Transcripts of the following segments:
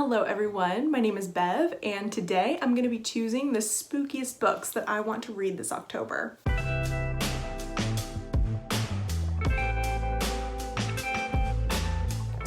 Hello everyone, my name is Bev, and today I'm going to be choosing the spookiest books that I want to read this October.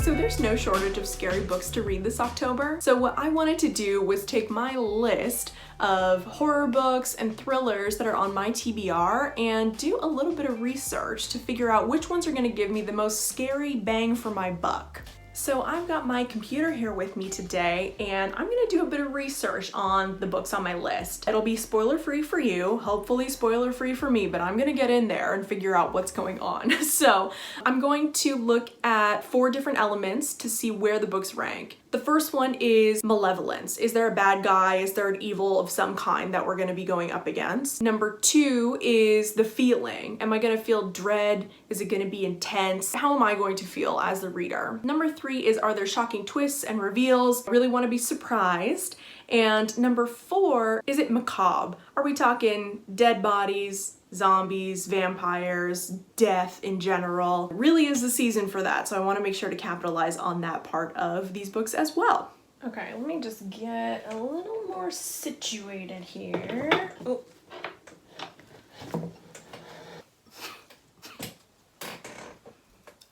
So there's no shortage of scary books to read this October. So what I wanted to do was take my list of horror books and thrillers that are on my TBR and do a little bit of research to figure out which ones are going to give me the most scary bang for my buck. So I've got my computer here with me today, and I'm gonna do a bit of research on the books on my list. It'll be spoiler-free for you, hopefully spoiler-free for me, but I'm gonna get in there and figure out what's going on. So I'm going to look at 4 different elements to see where the books rank. The first one is malevolence. Is there a bad guy? Is there an evil of some kind that we're gonna be going up against? Number 2 is the feeling. Am I gonna feel dread? Is it gonna be intense? How am I going to feel as the reader? Number 3 is, are there shocking twists and reveals? I really wanna be surprised. And number 4, is it macabre? Are we talking dead bodies, zombies, vampires, death in general? It really is the season for that, so I want to make sure to capitalize on that part of these books as well. Okay, let me just get a little more situated here. Oh.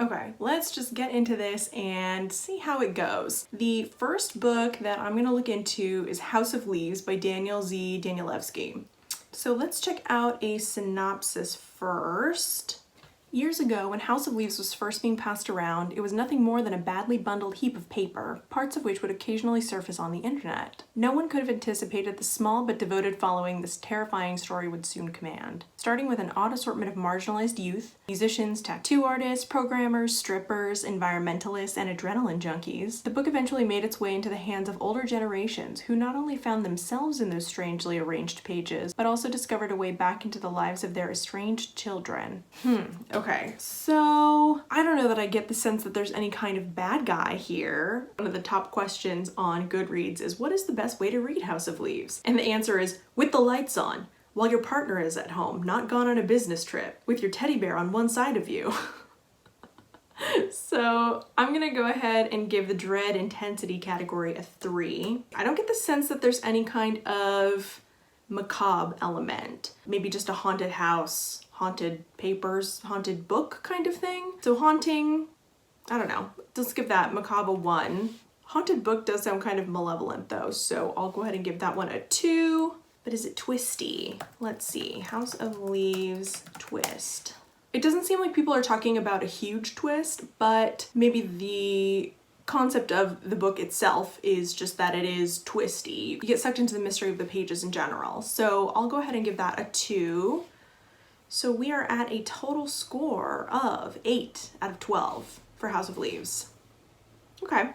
Okay, let's just get into this and see how it goes. The first book that I'm going to look into is House of Leaves by Daniel Z. Danielewski. So let's check out a synopsis first. Years ago, when House of Leaves was first being passed around, it was nothing more than a badly bundled heap of paper, parts of which would occasionally surface on the internet. No one could have anticipated the small but devoted following this terrifying story would soon command. Starting with an odd assortment of marginalized youth, musicians, tattoo artists, programmers, strippers, environmentalists, and adrenaline junkies, the book eventually made its way into the hands of older generations who not only found themselves in those strangely arranged pages, but also discovered a way back into the lives of their estranged children. Okay, so I don't know that I get the sense that there's any kind of bad guy here. One of the top questions on Goodreads is, what is the best way to read House of Leaves? And the answer is, with the lights on, while your partner is at home, not gone on a business trip, with your teddy bear on one side of you. So I'm gonna go ahead and give the dread intensity category a 3. I don't get the sense that there's any kind of macabre element. Maybe just a haunted house, haunted papers, haunted book kind of thing. So haunting, I don't know. Let's give that macabre a 1. Haunted book does sound kind of malevolent though, so I'll go ahead and give that one a 2. But is it twisty? Let's see. House of Leaves twist. It doesn't seem like people are talking about a huge twist, but maybe the concept of the book itself is just that it is twisty. You get sucked into the mystery of the pages in general. So I'll go ahead and give that a 2. So we are at a total score of 8 out of 12 for House of Leaves. Okay,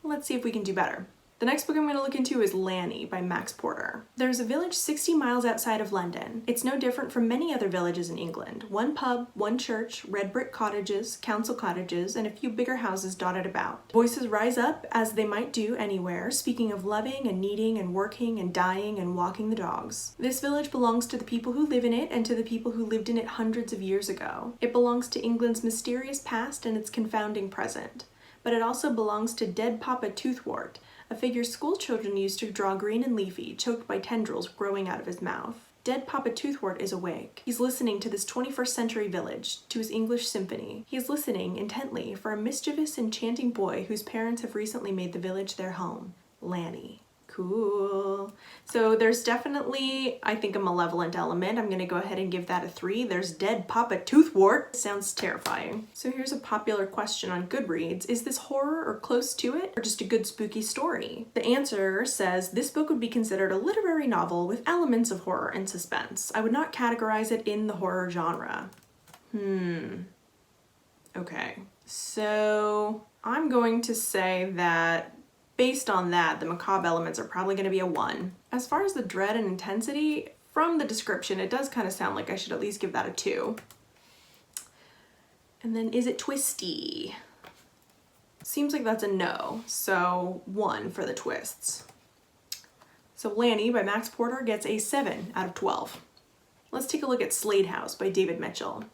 let's see if we can do better. The next book I'm going to look into is Lanny by Max Porter. There's a village 60 miles outside of London. It's no different from many other villages in England. One pub, one church, red brick cottages, council cottages, and a few bigger houses dotted about. Voices rise up, as they might do anywhere, speaking of loving and needing and working and dying and walking the dogs. This village belongs to the people who live in it and to the people who lived in it hundreds of years ago. It belongs to England's mysterious past and its confounding present. But it also belongs to dead Papa Toothwort, a figure school children used to draw green and leafy, choked by tendrils growing out of his mouth. Dead Papa Toothwort is awake. He's listening to this 21st century village, to his English symphony. He is listening intently for a mischievous, enchanting boy whose parents have recently made the village their home, Lanny. Cool. So there's definitely, I think, a malevolent element. I'm going to go ahead and give that a 3. There's dead Papa Toothwort. Sounds terrifying. So here's a popular question on Goodreads. Is this horror or close to it, or just a good spooky story? The answer says this book would be considered a literary novel with elements of horror and suspense. I would not categorize it in the horror genre. Okay. So I'm going to say that based on that, the macabre elements are probably going to be a 1. As far as the dread and intensity, from the description, it does kind of sound like I should at least give that a 2. And then, is it twisty? Seems like that's a no, so 1 for the twists. So Lanny by Max Porter gets a 7 out of 12. Let's take a look at Slade House by David Mitchell.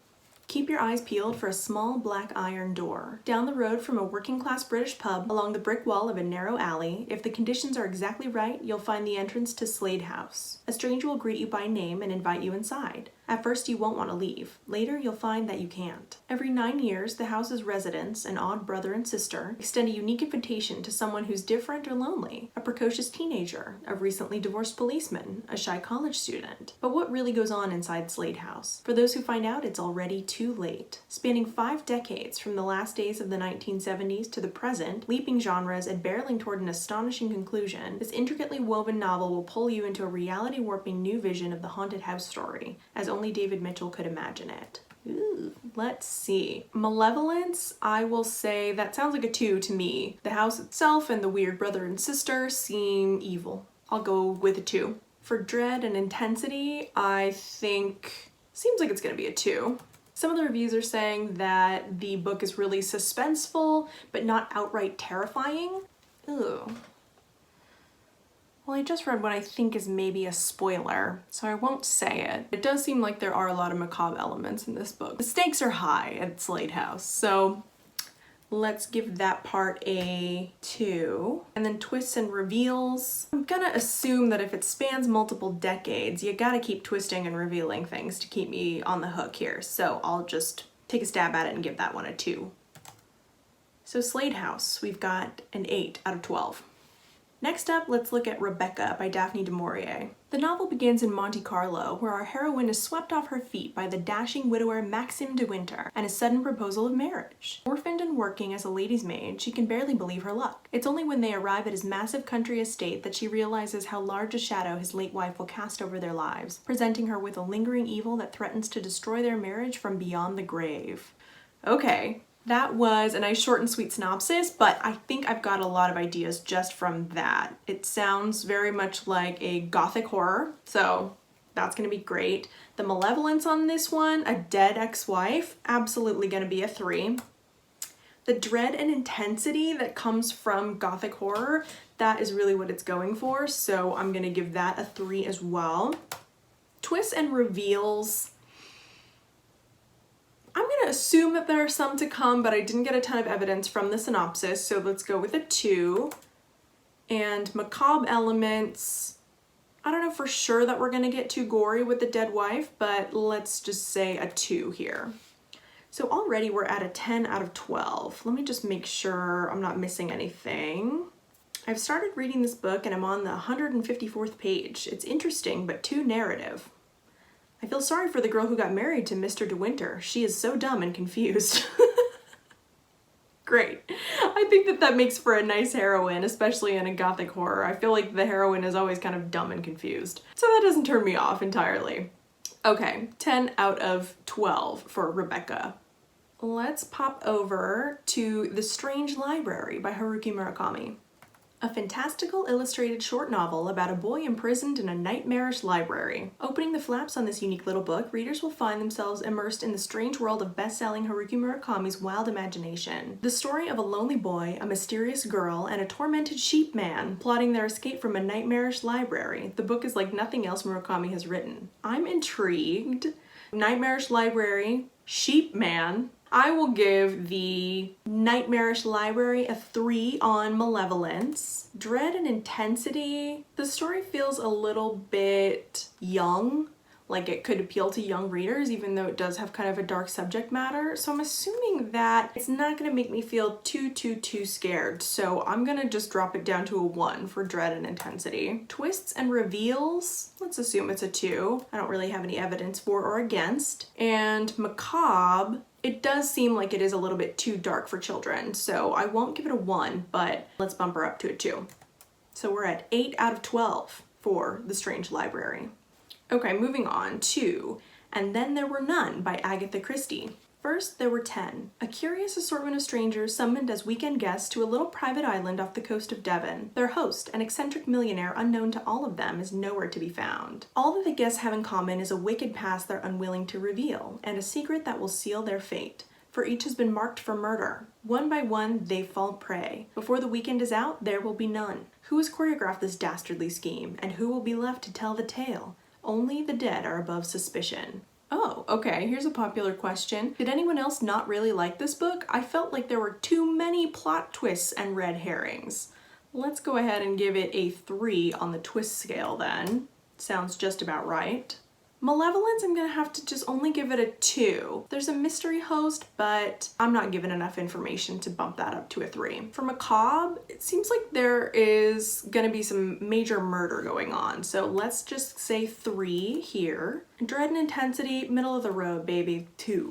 Keep your eyes peeled for a small black iron door. Down the road from a working-class British pub, along the brick wall of a narrow alley, if the conditions are exactly right, you'll find the entrance to Slade House. A stranger will greet you by name and invite you inside. At first you won't want to leave. Later you'll find that you can't. Every 9 years, the house's residents, an odd brother and sister, extend a unique invitation to someone who's different or lonely. A precocious teenager, a recently divorced policeman, a shy college student. But what really goes on inside Slade House? For those who find out, it's already too late. Spanning 5 decades, from the last days of the 1970s to the present, leaping genres and barreling toward an astonishing conclusion, this intricately woven novel will pull you into a reality-warping new vision of the haunted house story, as only David Mitchell could imagine it. Ooh, let's see. Malevolence, I will say that sounds like a 2 to me. The house itself and the weird brother and sister seem evil. I'll go with a 2. For dread and intensity, I think seems like it's gonna be a 2. Some of the reviews are saying that the book is really suspenseful, but not outright terrifying. Ooh. Well, I just read what I think is maybe a spoiler, so I won't say it. It does seem like there are a lot of macabre elements in this book. The stakes are high at Slade House, so let's give that part a 2. And then twists and reveals. I'm gonna assume that if it spans multiple decades, you gotta keep twisting and revealing things to keep me on the hook here. So I'll just take a stab at it and give that one a 2. So Slade House, we've got an 8 out of 12. Next up, let's look at Rebecca by Daphne du Maurier. The novel begins in Monte Carlo, where our heroine is swept off her feet by the dashing widower Maxime de Winter and his sudden proposal of marriage. Orphaned and working as a lady's maid, she can barely believe her luck. It's only when they arrive at his massive country estate that she realizes how large a shadow his late wife will cast over their lives, presenting her with a lingering evil that threatens to destroy their marriage from beyond the grave. Okay. That was a nice short and sweet synopsis, but I think I've got a lot of ideas just from that. It sounds very much like a gothic horror, so that's gonna be great. The malevolence on this one, a dead ex-wife, absolutely gonna be a 3. The dread and intensity that comes from gothic horror, that is really what it's going for, so I'm gonna give that a 3 as well. Twists and reveals, I'm gonna assume that there are some to come, but I didn't get a ton of evidence from the synopsis, so let's go with a 2. And macabre elements, I don't know for sure that we're gonna get too gory with the dead wife, but let's just say a 2 here. So already we're at a 10 out of 12. Let me just make sure I'm not missing anything. I've started reading this book and I'm on the 154th page. It's interesting, but too narrative. I feel sorry for the girl who got married to Mr. De Winter. She is so dumb and confused. Great. I think that makes for a nice heroine, especially in a gothic horror. I feel like the heroine is always kind of dumb and confused. So that doesn't turn me off entirely. Okay, 10 out of 12 for Rebecca. Let's pop over to The Strange Library by Haruki Murakami. A fantastical illustrated short novel about a boy imprisoned in a nightmarish library. Opening the flaps on this unique little book, readers will find themselves immersed in the strange world of best-selling Haruki Murakami's wild imagination. The story of a lonely boy, a mysterious girl, and a tormented sheep man plotting their escape from a nightmarish library. The book is like nothing else Murakami has written. I'm intrigued. Nightmarish library, sheep man. I will give the Nightmarish Library a 3 on malevolence. Dread and intensity. The story feels a little bit young, like it could appeal to young readers, even though it does have kind of a dark subject matter. So I'm assuming that it's not gonna make me feel too scared. So I'm gonna just drop it down to a 1 for dread and intensity. Twists and reveals, let's assume it's a 2. I don't really have any evidence for or against. And macabre, it does seem like it is a little bit too dark for children, so I won't give it a 1, but let's bump her up to a 2. So we're at 8 out of 12 for The Strange Library. Okay, moving on to And Then There Were None by Agatha Christie. First, there were 10, a curious assortment of strangers summoned as weekend guests to a little private island off the coast of Devon. Their host, an eccentric millionaire unknown to all of them, is nowhere to be found. All that the guests have in common is a wicked past they're unwilling to reveal, and a secret that will seal their fate. For each has been marked for murder. One by one, they fall prey. Before the weekend is out, there will be none. Who has choreographed this dastardly scheme, and who will be left to tell the tale? Only the dead are above suspicion. Oh, okay, here's a popular question. Did anyone else not really like this book? I felt like there were too many plot twists and red herrings. Let's go ahead and give it a 3 on the twist scale then. Sounds just about right. Malevolence, I'm gonna have to just only give it a 2. There's a mystery host, but I'm not given enough information to bump that up to a 3. For macabre, it seems like there is gonna be some major murder going on, so let's just say 3 here. Dread and intensity, middle of the road, baby, 2.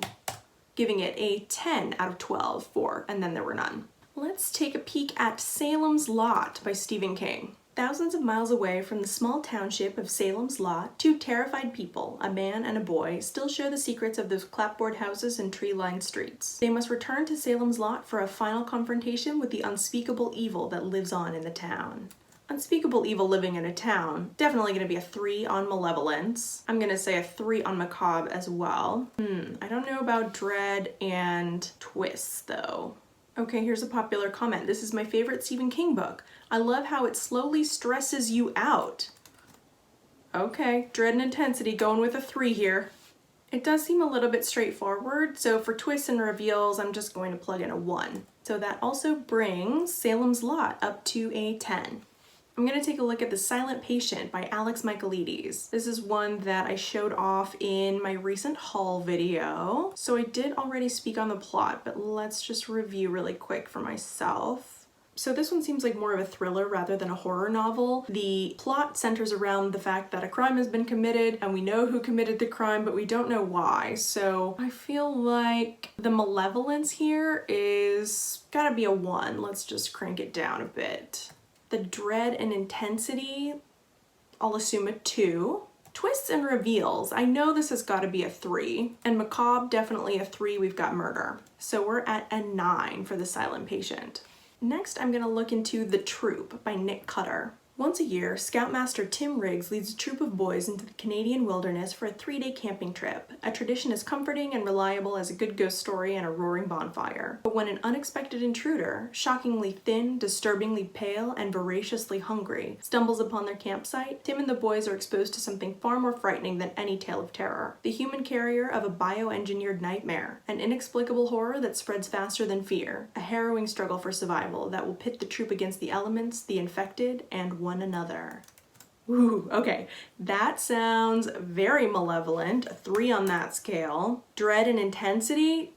Giving it a 10 out of 12 for And Then There Were None. Let's take a peek at Salem's Lot by Stephen King. Thousands of miles away from the small township of Salem's Lot, 2 terrified people, a man and a boy, still share the secrets of those clapboard houses and tree-lined streets. They must return to Salem's Lot for a final confrontation with the unspeakable evil that lives on in the town. Unspeakable evil living in a town. Definitely going to be a 3 on malevolence. I'm going to say a 3 on macabre as well. I don't know about dread and twists though. Okay, here's a popular comment. This is my favorite Stephen King book. I love how it slowly stresses you out. Okay, dread and intensity, going with a 3 here. It does seem a little bit straightforward, so for twists and reveals, I'm just going to plug in a 1. So that also brings Salem's Lot up to a 10. I'm going to take a look at The Silent Patient by Alex Michaelides. This is one that I showed off in my recent haul video. So I did already speak on the plot, but let's just review really quick for myself. So this one seems like more of a thriller rather than a horror novel. The plot centers around the fact that a crime has been committed and we know who committed the crime, but we don't know why. So I feel like the malevolence here is gotta be a 1. Let's just crank it down a bit. The dread and intensity, I'll assume a 2. Twists and reveals, I know this has got to be a 3. And macabre, definitely a 3, we've got murder. So we're at a 9 for The Silent Patient. Next, I'm going to look into The Troop by Nick Cutter. Once a year, Scoutmaster Tim Riggs leads a troop of boys into the Canadian wilderness for a 3-day camping trip, a tradition as comforting and reliable as a good ghost story and a roaring bonfire. But when an unexpected intruder, shockingly thin, disturbingly pale, and voraciously hungry, stumbles upon their campsite, Tim and the boys are exposed to something far more frightening than any tale of terror. The human carrier of a bioengineered nightmare, an inexplicable horror that spreads faster than fear, a harrowing struggle for survival that will pit the troop against the elements, the infected, and one another. Ooh, okay, that sounds very malevolent, a 3 on that scale. Dread and intensity,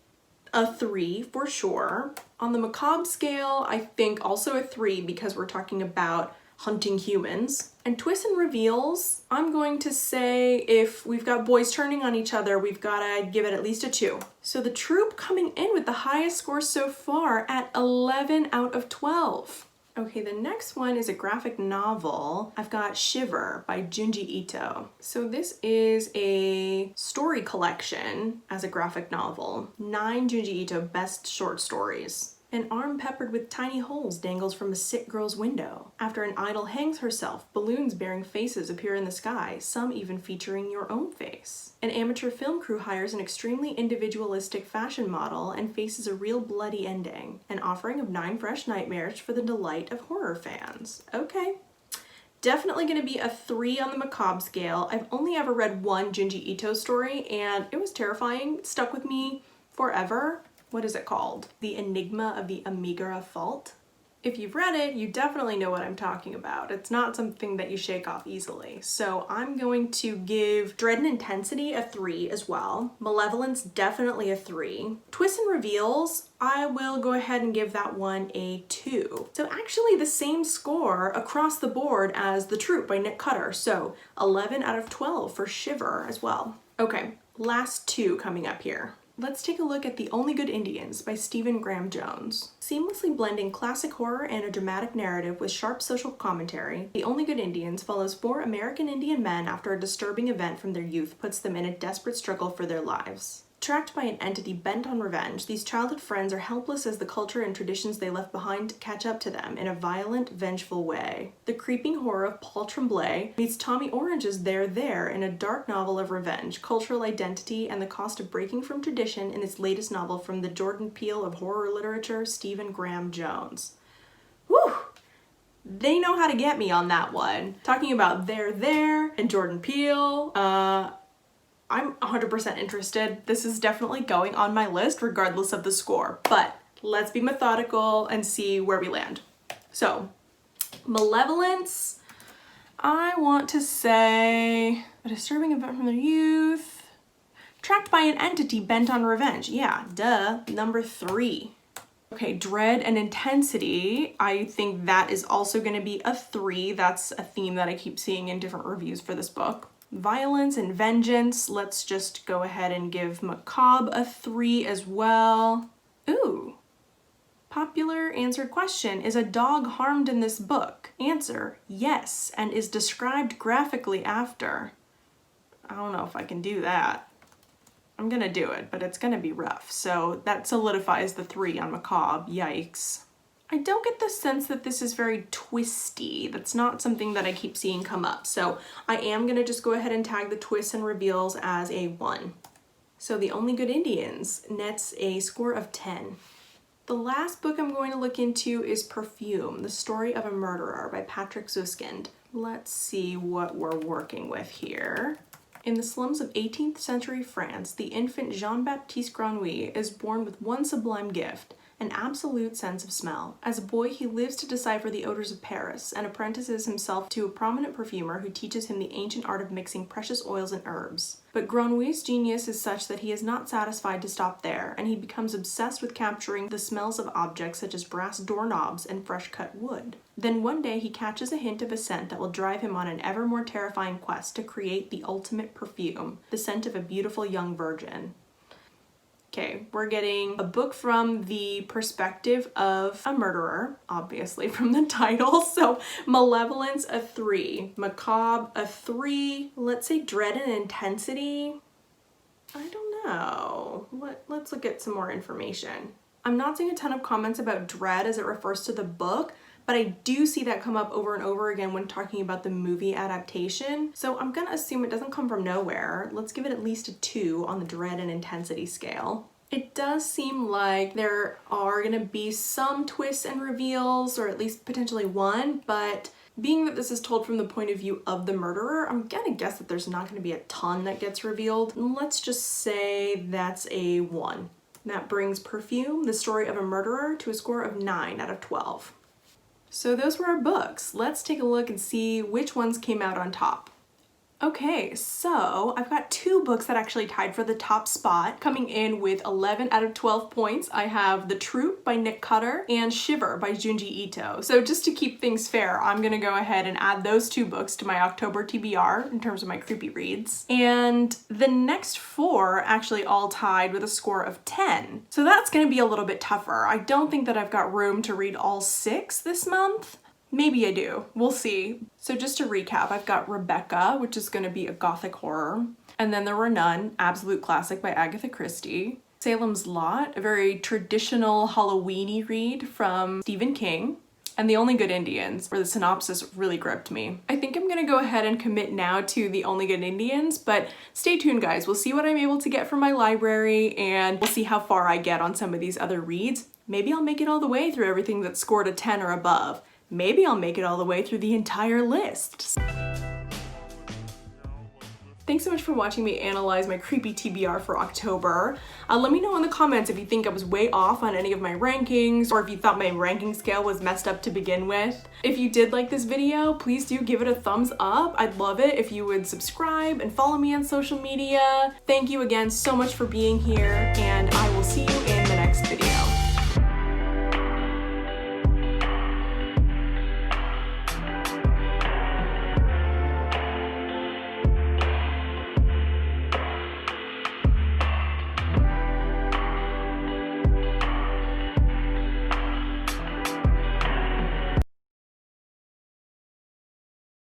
a 3 for sure. On the macabre scale, I think also a 3 because we're talking about hunting humans. And twists and reveals, I'm going to say if we've got boys turning on each other, we've got to give it at least a 2. So the troop coming in with the highest score so far at 11 out of 12. Okay, the next one is a graphic novel. I've got Shiver by Junji Ito. So this is a story collection as a graphic novel. 9 Junji Ito best short stories. An arm peppered with tiny holes dangles from a sick girl's window. After an idol hangs herself, balloons bearing faces appear in the sky, some even featuring your own face. An amateur film crew hires an extremely individualistic fashion model and faces a real bloody ending. An offering of 9 fresh nightmares for the delight of horror fans. Okay. Definitely going to be a 3 on the macabre scale. I've only ever read one Junji Ito story and it was terrifying. It stuck with me forever. What is it called? The Enigma of the Amigara Fault. If you've read it, you definitely know what I'm talking about. It's not something that you shake off easily. So I'm going to give Dread and Intensity a 3 as well. Malevolence, definitely a 3. Twists and Reveals, I will go ahead and give that one a 2. So actually the same score across the board as The Troop by Nick Cutter. So 11 out of 12 for Shiver as well. Okay, last 2 coming up here. Let's take a look at The Only Good Indians by Stephen Graham Jones. Seamlessly blending classic horror and a dramatic narrative with sharp social commentary, The Only Good Indians follows 4 American Indian men after a disturbing event from their youth puts them in a desperate struggle for their lives. Tracked by an entity bent on revenge, these childhood friends are helpless as the culture and traditions they left behind catch up to them in a violent, vengeful way. The creeping horror of Paul Tremblay meets Tommy Orange's There in a dark novel of revenge, cultural identity, and the cost of breaking from tradition in its latest novel from the Jordan Peele of horror literature, Stephen Graham Jones. Whew! They know how to get me on that one. Talking about There and Jordan Peele, I'm 100% interested. This is definitely going on my list regardless of the score, but let's be methodical and see where we land. So, malevolence, I want to say a disturbing event from their youth. Trapped by an entity bent on revenge. Yeah, duh, number 3. Okay, dread and intensity, I think that is also going to be a 3. That's a theme that I keep seeing in different reviews for this book. Violence and vengeance, let's just go ahead and give macabre a 3 as well. Ooh. Popular answered question, is a dog harmed in this book? Answer, yes, and is described graphically after. I don't know if I can do that. I'm gonna do it, but it's gonna be rough. So that solidifies the 3 on macabre, yikes. I don't get the sense that this is very twisty. That's not something that I keep seeing come up. So I am gonna just go ahead and tag the twists and reveals as a 1. So The Only Good Indians nets a score of 10. The last book I'm going to look into is Perfume, The Story of a Murderer by Patrick Suskind. Let's see what we're working with here. In the slums of 18th century France, the infant Jean-Baptiste Grenouille is born with one sublime gift, an absolute sense of smell. As a boy, he lives to decipher the odors of Paris and apprentices himself to a prominent perfumer who teaches him the ancient art of mixing precious oils and herbs. But Grenouille's genius is such that he is not satisfied to stop there, and he becomes obsessed with capturing the smells of objects such as brass doorknobs and fresh-cut wood. Then one day he catches a hint of a scent that will drive him on an ever more terrifying quest to create the ultimate perfume, the scent of a beautiful young virgin. Okay, we're getting a book from the perspective of a murderer, obviously from the title. So malevolence, a 3. Macabre, a 3. Let's say dread and intensity. I don't know. Let's look at some more information. I'm not seeing a ton of comments about dread as it refers to the book, but I do see that come up over and over again when talking about the movie adaptation. So I'm gonna assume it doesn't come from nowhere. Let's give it at least a 2 on the dread and intensity scale. It does seem like there are gonna be some twists and reveals, or at least potentially one, but being that this is told from the point of view of the murderer, I'm gonna guess that there's not gonna be a ton that gets revealed. Let's just say that's a 1. That brings Perfume, The Story of a Murderer, to a score of 9 out of 12. So those were our books. Let's take a look and see which ones came out on top. Okay, so I've got 2 books that actually tied for the top spot, coming in with 11 out of 12 points. I have The Troop by Nick Cutter and Shiver by Junji Ito. So just to keep things fair, I'm gonna go ahead and add those 2 books to my October TBR in terms of my creepy reads. And the next 4 actually all tied with a score of 10. So that's gonna be a little bit tougher. I don't think that I've got room to read all 6 this month. Maybe I do, we'll see. So just to recap, I've got Rebecca, which is gonna be a gothic horror. And then There Were None, absolute classic by Agatha Christie. Salem's Lot, a very traditional Halloween-y read from Stephen King. And The Only Good Indians, where the synopsis really gripped me. I think I'm gonna go ahead and commit now to The Only Good Indians, but stay tuned guys, we'll see what I'm able to get from my library and we'll see how far I get on some of these other reads. Maybe I'll make it all the way through everything that's scored a 10 or above. Maybe I'll make it all the way through the entire list. Thanks so much for watching me analyze my creepy TBR for October. Let me know in the comments if you think I was way off on any of my rankings, or if you thought my ranking scale was messed up to begin with. If you did like this video, please do give it a thumbs up. I'd love it if you would subscribe and follow me on social media. Thank you again so much for being here, and I will see you in the next video.